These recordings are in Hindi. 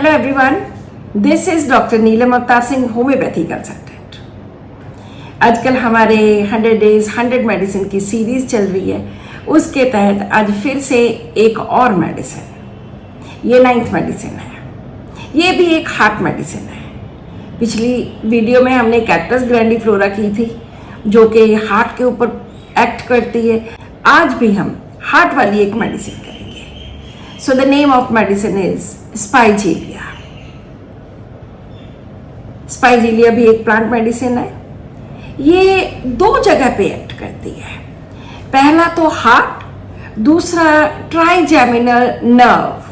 Hello everyone, this is Dr. Neelam Avtar Singh, homeopathy consultant. आजकल हमारे 100 डेज 100 मेडिसिन की सीरीज चल रही है। उसके तहत आज फिर से एक और मेडिसिन, ये 9th मेडिसिन है। ये भी एक हार्ट मेडिसिन है। पिछली वीडियो में हमने कैक्टस ग्रैंडिफ्लोरा की थी जो कि हार्ट के ऊपर एक्ट करती है। आज भी हम हार्ट वाली एक मेडिसिन करेंगे। So the name of medicine is Spigelia. Spigelia भी एक प्लांट मेडिसिन है। ये दो जगह पे एक्ट करती है। पहला तो हार्ट, दूसरा ट्राइजेमिनल नर्व।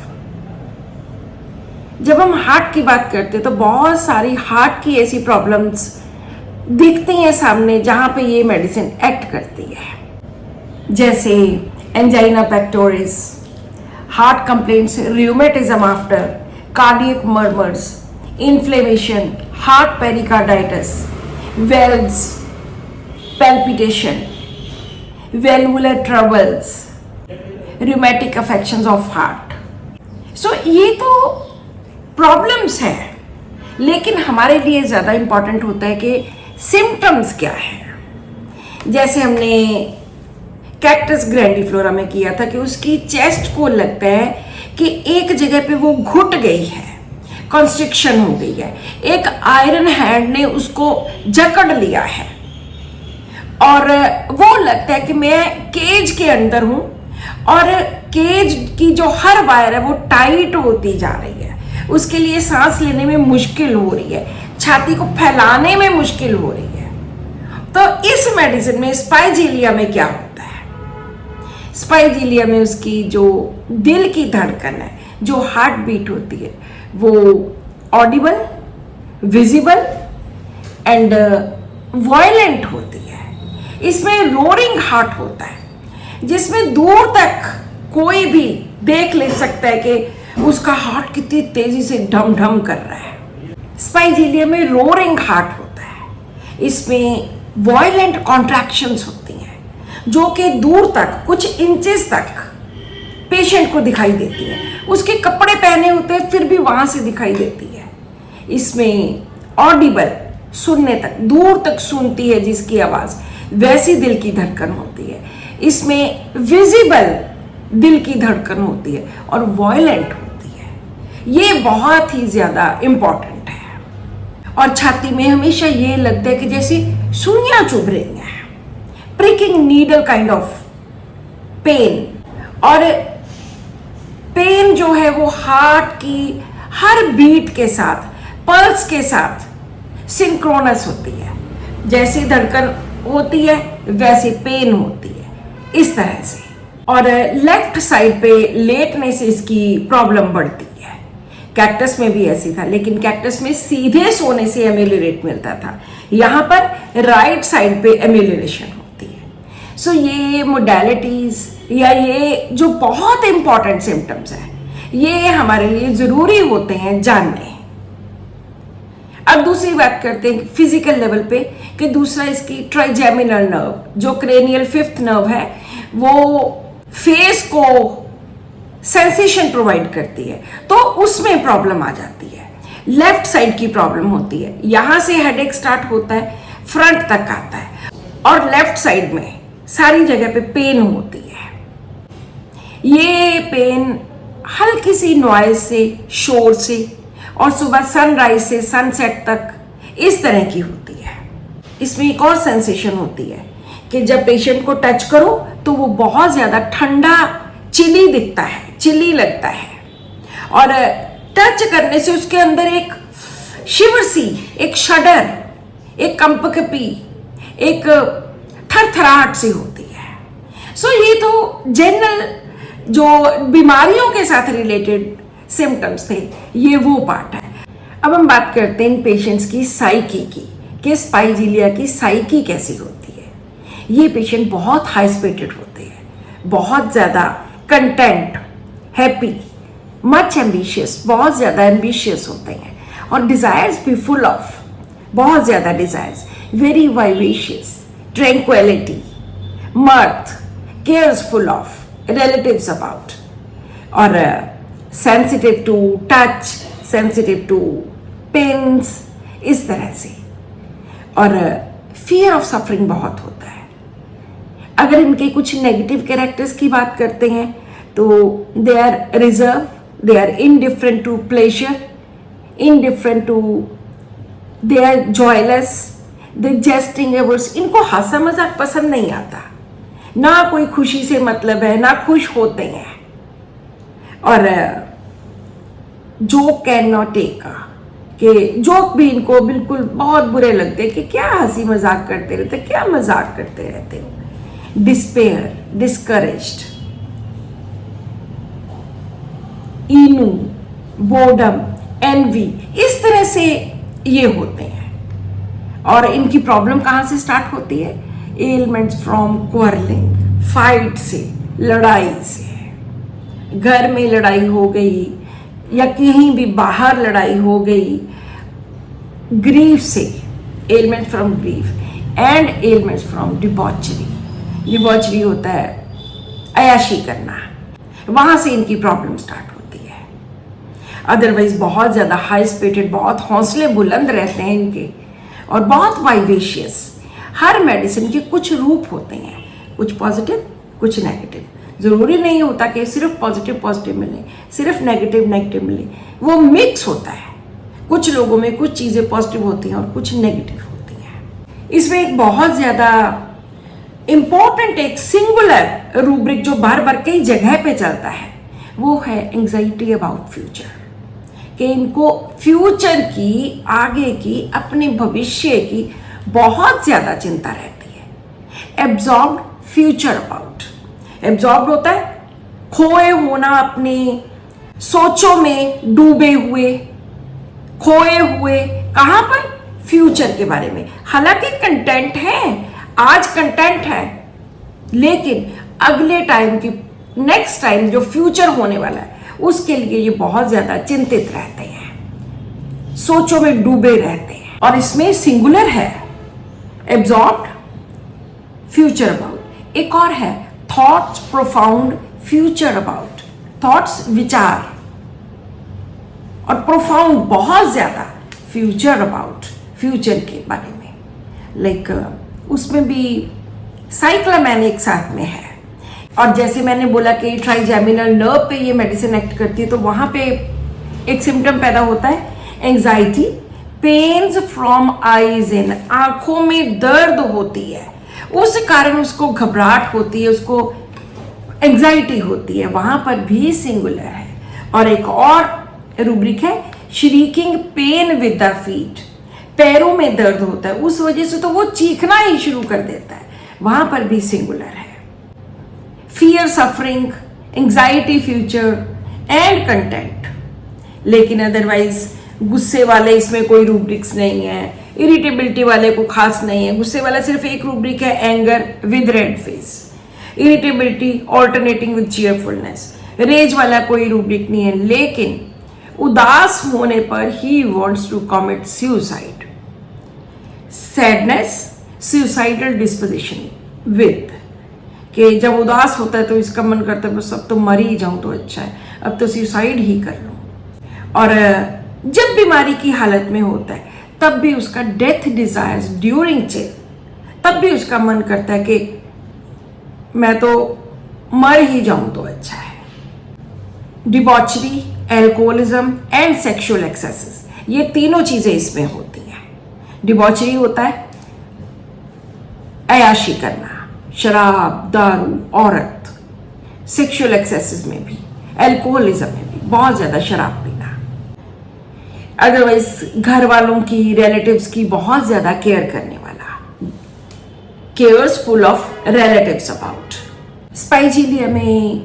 जब हम हार्ट की बात करते हैं तो बहुत सारी हार्ट की ऐसी प्रॉब्लम्स दिखती हैं सामने जहां पे ये मेडिसिन एक्ट करती है, जैसे angina pectoris, heart complaints, rheumatism after, cardiac murmurs, inflammation, heart pericarditis, valves, palpitation, valvular troubles, rheumatic affections of heart. So ये तो प्रॉब्लम्स है, लेकिन हमारे लिए ज़्यादा इम्पॉर्टेंट होता है कि सिम्टम्स क्या है। जैसे हमने कैक्टस ग्रैंडिफ्लोरा में किया था कि उसकी चेस्ट को लगता है कि एक जगह पे वो घुट गई है, कॉन्स्ट्रिक्शन हो गई है, एक आयरन हैंड ने उसको जकड़ लिया है और वो लगता है कि मैं केज के अंदर हूं और केज की जो हर वायर है वो टाइट होती जा रही है। उसके लिए सांस लेने में मुश्किल हो रही है, छाती को फैलाने में मुश्किल हो रही है। तो इस मेडिसिन में स्पाइजीलिया में क्या होता है? स्पाइजीलिया में उसकी जो दिल की धड़कन है, जो हार्ट बीट होती है, वो ऑडिबल, विजिबल एंड वायलेंट होती है। इसमें रोरिंग हार्ट होता है जिसमें दूर तक कोई भी देख ले सकता है कि उसका हार्ट कितनी तेजी से ढम ढम कर रहा है। स्पाइजीलिया में रोरिंग हार्ट होता है। इसमें वायलेंट कॉन्ट्रैक्शंस होती हैं जो कि दूर तक, कुछ इंचेस तक पेशेंट को दिखाई देती है। उसके कपड़े पहने होते हैं फिर भी वहां से दिखाई देती है। इसमें ऑडिबल, सुनने तक, दूर तक सुनती है जिसकी आवाज, वैसी दिल की धड़कन होती है। इसमें विजिबल दिल की धड़कन होती है और वायलेंट होती है। ये बहुत ही ज्यादा इंपॉर्टेंट है। और छाती में हमेशा ये लगता है कि जैसे सुइयां चुभ रही हैं, pricking needle kind of pain. और पेन जो है वो हार्ट की हर बीट के साथ, पल्स के साथ सिंक्रोनस होती है। जैसी धड़कन होती है वैसी पेन होती है, इस तरह से। और लेफ्ट साइड पे लेटने से इसकी प्रॉब्लम बढ़ती है। कैक्टस में भी ऐसी था, लेकिन कैक्टस में सीधे सोने से एम्यूलरेट मिलता था, यहाँ पर राइट साइड पे एम्यूलरेशन होती है। सो ये मोडेलिटीज या ये जो बहुत इंपॉर्टेंट सिम्टम्स है, ये हमारे लिए जरूरी होते हैं जानने। अब दूसरी बात करते हैं फिजिकल लेवल पे कि दूसरा इसकी ट्राइजेमिनल नर्व, जो क्रेनियल 5th नर्व है, वो फेस को सेंसेशन प्रोवाइड करती है, तो उसमें प्रॉब्लम आ जाती है। लेफ्ट साइड की प्रॉब्लम होती है, यहां से हेडेक स्टार्ट होता है, फ्रंट तक आता है और लेफ्ट साइड में सारी जगह पे पेन होती है। ये पेन हल्की सी नॉइज से, शोर से और सुबह सनराइज से सनसेट तक इस तरह की होती है। इसमें एक और सेंसेशन होती है कि जब पेशेंट को टच करो तो वो बहुत ज्यादा ठंडा, चिली दिखता है, चिली लगता है। और टच करने से उसके अंदर एक शिवर सी, एक शडर, एक कंपकपी, एक थरथराहट सी होती है। सो ये तो जनरल जो बीमारियों के साथ रिलेटेड सिम्टम्स थे, ये वो पार्ट है। अब हम बात करते हैं इन पेशेंट्स की साइकी की, कि स्पाइजीलिया की साइकी कैसी होती है। ये पेशेंट बहुत हाई स्पिरिटेड होते हैं, बहुत ज़्यादा कंटेंट, हैप्पी, मच एम्बिशियस, बहुत ज़्यादा एम्बिशियस होते हैं और डिज़ायर्स भी फुल ऑफ, बहुत ज़्यादा desires, very vivacious, tranquillity, mirth, cares full of, relatives about, और sensitive to touch, sensitive to pains, इस तरह से। और फियर ऑफ सफरिंग बहुत होता है। अगर इनके कुछ नेगेटिव कैरेक्टर्स की बात करते हैं तो they are reserved, they are indifferent to pleasure, indifferent to, they are joyless, they jesting averse. इनको हंसा मजाक पसंद नहीं आता, ना कोई खुशी से मतलब है, ना खुश होते हैं। और जोक कैन नॉट टेक, कि जोक भी इनको बिल्कुल बहुत बुरे लगते हैं कि क्या हंसी मजाक करते रहते, क्या मजाक करते रहते हो। डिस्पेयर, डिस्करेज्ड, इनू, बोर्डम, एनवी, इस तरह से ये होते हैं। और इनकी प्रॉब्लम कहाँ से स्टार्ट होती है? एलिमेंट्स फ्रॉम क्वारलिंग, फाइट से, लड़ाई से। घर में लड़ाई हो गई या कहीं भी बाहर लड़ाई हो गई, ग्रीफ से, element from grief, and elements from debauchery. Debauchery होता है अयाशी करना, वहां से इनकी प्रॉब्लम स्टार्ट होती है। अदरवाइज बहुत ज़्यादा हाई स्पिरिटेड, बहुत हौसले बुलंद रहते हैं इनके, और बहुत वाइवेशियस। हर मेडिसिन के कुछ रूप होते हैं, कुछ पॉजिटिव, कुछ नेगेटिव। ज़रूरी नहीं होता कि सिर्फ पॉजिटिव पॉजिटिव मिले, सिर्फ नेगेटिव नेगेटिव मिले, वो मिक्स होता है। कुछ लोगों में कुछ चीज़ें पॉजिटिव होती हैं और कुछ नेगेटिव होती हैं। इसमें एक बहुत ज़्यादा इम्पोर्टेंट, एक सिंगुलर रूब्रिक जो बार बार कई जगह पे चलता है, वो है एंग्जाइटी अबाउट फ्यूचर। कि इनको फ्यूचर की, आगे की, अपने भविष्य की बहुत ज़्यादा चिंता रहती है। एब्जॉर्ब्ड फ्यूचर अबाउट, एब्जॉर्ब होता है खोए होना, अपने सोचों में डूबे हुए, खोए हुए। कहां पर? फ्यूचर के बारे में। हालांकि कंटेंट है, आज कंटेंट है, लेकिन अगले टाइम की, नेक्स्ट टाइम जो फ्यूचर होने वाला है, उसके लिए ये बहुत ज्यादा चिंतित रहते हैं, सोचों में डूबे रहते हैं। और इसमें सिंगुलर है, एब्जॉर्ब्ड फ्यूचर अबाउट। एक और है thoughts profound future about, thoughts विचार, और प्रोफाउंड बहुत ज्यादा फ्यूचर अबाउट, फ्यूचर के बारे में। लाइक उसमें भी साइक्लामैन एक साथ में है। और जैसे मैंने बोला कि ट्राइजेमिनल नर्व पे ये मेडिसिन एक्ट करती है, तो वहां पे एक सिम्टम पैदा होता है anxiety, pains from eyes in, आंखों में दर्द होती है, उस कारण उसको घबराहट होती है, उसको एंजाइटी होती है, वहां पर भी सिंगुलर है। और एक और रूब्रिक है shrieking pain with the feet, पैरों में दर्द होता है, उस वजह से तो वो चीखना ही शुरू कर देता है, वहां पर भी सिंगुलर है। Fear suffering, anxiety future and content. लेकिन अदरवाइज गुस्से वाले इसमें कोई रूब्रिक्स नहीं है, इरिटेबिलिटी वाले को खास नहीं है। गुस्से वाला सिर्फ एक रूब्रिक है, anger with red face, irritability alternating with cheerfulness. Rage वाला कोई रूब्रिक नहीं है, लेकिन उदास होने पर ही wants to commit suicide. Sadness, suicidal disposition with, कि जब उदास होता है तो इसका मन करता है बस अब तो मर ही जाऊं तो अच्छा है, अब तो सुसाइड ही कर लूं। और जब बीमारी की हालत में होता है तब भी उसका डेथ डिजायर्स ड्यूरिंग चिल, तब भी उसका मन करता है कि मैं तो मर ही जाऊं तो अच्छा है। Debauchery, alcoholism and sexual axes, ये तीनों चीजें इसमें होती हैं। डिबॉचरी होता है अयाशी करना, शराब, दारू, औरत। सेक्सुअल एक्सेसेस में भी, एल्कोहलिज्म में भी बहुत ज्यादा शराब पीना। अदरवाइज घर वालों की, रिलेटिव्स की बहुत ज्यादा केयर करने वाला, cares full of relatives about. Spigelia में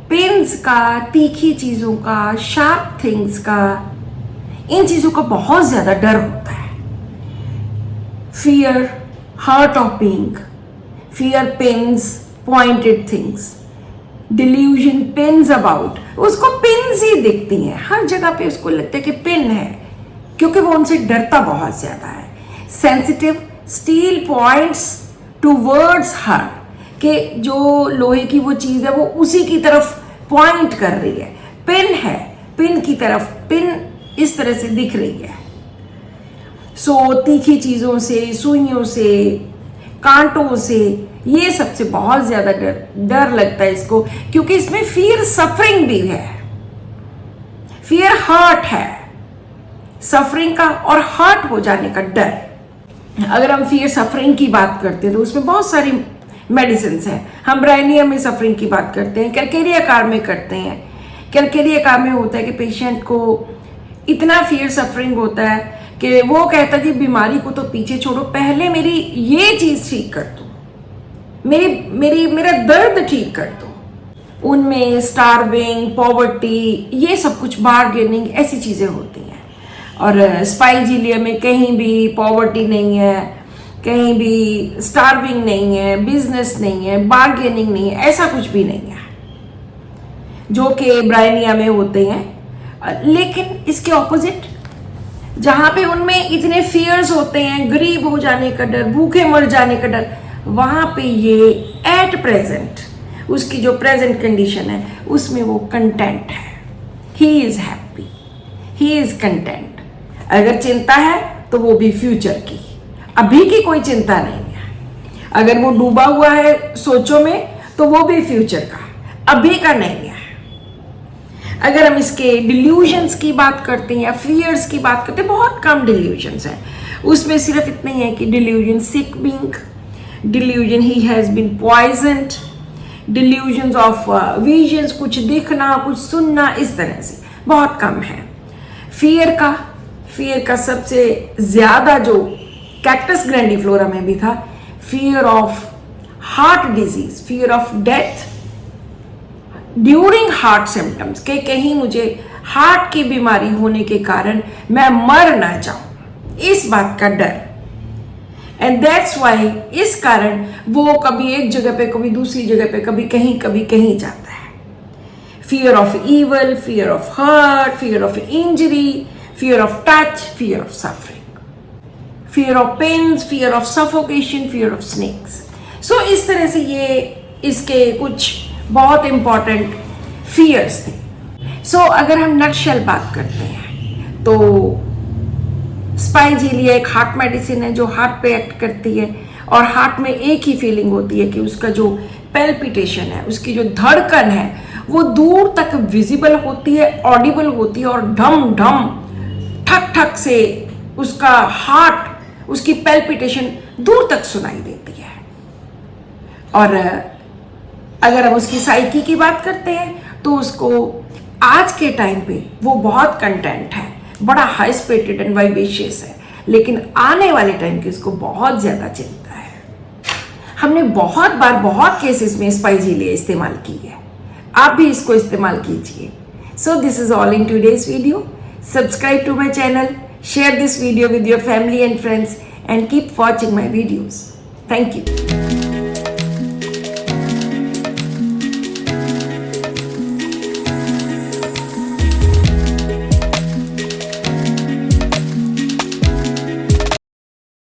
पेन्स का, तीखी चीजों का, शार्प थिंग्स का, इन चीजों का बहुत ज्यादा डर होता है। Fear, hurt of being, fear pins pointed things, delusion pins about, उसको पिन्स ही दिखती हैं हर जगह पे, उसको लगता है कि पिन है, क्योंकि वो उनसे डरता बहुत ज्यादा है। Sensitive, steel points towards her, कि जो लोहे की वो चीज है वो उसी की तरफ पॉइंट कर रही है, पिन है, पिन की तरफ, पिन इस तरह से दिख रही है। सो तीखी चीज़ों से, सुइयों से, कांटों से, ये सबसे बहुत ज़्यादा डर लगता है इसको, क्योंकि इसमें फियर सफरिंग भी है, फियर हर्ट है, सफरिंग का और हर्ट हो जाने का डर। अगर हम फियर सफरिंग की बात करते हैं तो उसमें बहुत सारी मेडिसिन हैं। हम ब्राइनिया में सफरिंग की बात करते हैं, कैलकेरिया कार में करते हैं। कैलकेरिया कार में होता है कि पेशेंट को इतना फियर सफरिंग होता है कि वो कहता है कि बीमारी को तो पीछे छोड़ो, पहले मेरी ये चीज़ ठीक कर दो, मेरा दर्द ठीक कर दो। उनमें स्टार्विंग, पॉवर्टी, ये सब कुछ, बार्गेनिंग, ऐसी चीज़ें होती हैं। और स्पाइजीलिया में कहीं भी पॉवर्टी नहीं है, कहीं भी स्टार्विंग नहीं है, बिजनेस नहीं है, बार्गेनिंग नहीं है, ऐसा कुछ भी नहीं है जो कि ब्राइनिया में होते हैं। लेकिन इसके ऑपोजिट, जहाँ पे उनमें इतने फियर्स होते हैं, गरीब हो जाने का डर, भूखे मर जाने का डर, वहाँ पे ये एट प्रेजेंट, उसकी जो प्रेजेंट कंडीशन है उसमें वो कंटेंट है। He is happy, he is content. अगर चिंता है तो वो भी फ्यूचर की, अभी की कोई चिंता नहीं है। अगर वो डूबा हुआ है सोचों में तो वो भी फ्यूचर का, अभी का नहीं है। अगर हम इसके डिल्यूजन्स की बात करते हैं या फियर्स की बात करते हैं, बहुत कम डिल्यूजन्स हैं। उसमें सिर्फ इतने ही है कि डिल्यूजन सिक बीइंग, डिल्यूजन ही has been poisoned, delusions of visions, कुछ दिखना, कुछ सुनना, इस तरह से बहुत कम है। फियर का सबसे ज़्यादा जो कैक्टस ग्रैंडिफ्लोरा में भी था, fear of heart disease, fear of death during heart symptoms, के कहीं मुझे हार्ट की बीमारी होने के कारण मैं मर ना जाऊं, इस बात का डर। एंड दैट्स वाई, इस कारण वो कभी एक जगह पे, कभी दूसरी जगह पे, कभी कहीं जाता है। Fear of evil, fear of hurt, fear of injury, fear of touch, fear of suffering, fear of pains, fear of suffocation, fear of snakes. So इस तरह से ये इसके कुछ बहुत इंपॉर्टेंट फियर्स थे। सो अगर हम नटशेल बात करते हैं तो स्पाइजीलिया एक हार्ट मेडिसिन है जो हार्ट पे एक्ट करती है, और हार्ट में एक ही फीलिंग होती है कि उसका जो पैल्पिटेशन है, उसकी जो धड़कन है, वो दूर तक विजिबल होती है, ऑडिबल होती है, और ढम ढम ठक ठक से उसका हार्ट, उसकी पैल्पिटेशन दूर तक सुनाई देती है। और अगर हम उसकी साइकी की बात करते हैं तो उसको आज के टाइम पे वो बहुत कंटेंट है, बड़ा हाई स्पिरिटेड एंड वाइवेशियस है, लेकिन आने वाले टाइम की उसको बहुत ज़्यादा चिंता है। हमने बहुत बार, बहुत केसेस में स्पाइजीलिया इस्तेमाल की है, आप भी इसको इस्तेमाल कीजिए। So this is all in today's video. Subscribe to my channel, share this video with your family and friends, and keep watching my videos. Thank you.